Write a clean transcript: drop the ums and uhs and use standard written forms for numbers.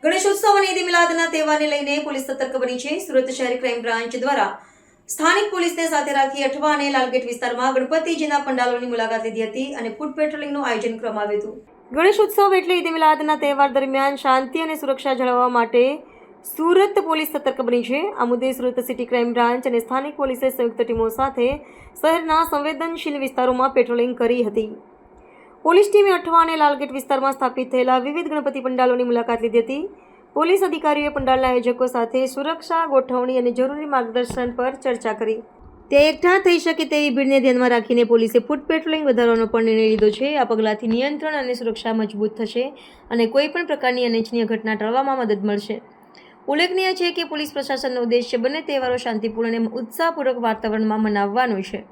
ગણેશોત્સવ અને ઈદ મિલાદના તહેવારને લઈને પોલીસ સતર્ક બની છે. સુરત શહેર ક્રાઇમ બ્રાન્ચ દ્વારા સ્થાનિક પોલીસને સાથે રાખી અઠવા અને લાલગેટ વિસ્તારમાં ગણપતિજીના પંડાલોની મુલાકાત લીધી હતી અને ફૂડ પેટ્રોલિંગનું આયોજન કરવામાં આવ્યું હતું. ગણેશોત્સવ એટલે ઈદ મિલાદના તહેવાર દરમિયાન શાંતિ અને સુરક્ષા જાળવવા માટે સુરત પોલીસ સતર્ક બની છે. આ મુદ્દે સુરત સિટી ક્રાઇમ બ્રાન્ચ અને સ્થાનિક પોલીસે સંયુક્ત ટીમો સાથે શહેરના સંવેદનશીલ વિસ્તારોમાં પેટ્રોલિંગ કરી હતી. પોલીસ ટીમે અઠવા અને લાલગેટ વિસ્તારમાં સ્થાપિત થયેલા વિવિધ ગણપતિ પંડાલોની મુલાકાત લીધી હતી. પોલીસ અધિકારીઓએ પંડાલના આયોજકો સાથે સુરક્ષા ગોઠવણી અને જરૂરી માર્ગદર્શન પર ચર્ચા કરી. તે એકઠા થઈ શકે તેવી ભીડને ધ્યાનમાં રાખીને પોલીસે ફૂટ પેટ્રોલિંગ વધારવાનો પણ નિર્ણય લીધો છે. આ પગલાંથી નિયંત્રણ અને સુરક્ષા મજબૂત થશે અને કોઈપણ પ્રકારની અનિચ્છનીય ઘટના ટાળવામાં મદદ મળશે. ઉલ્લેખનીય છે કે પોલીસ પ્રશાસનનો ઉદ્દેશ્ય બંને તહેવારો શાંતિપૂર્ણ અને ઉત્સાહપૂર્વક વાતાવરણમાં મનાવવાનો છે.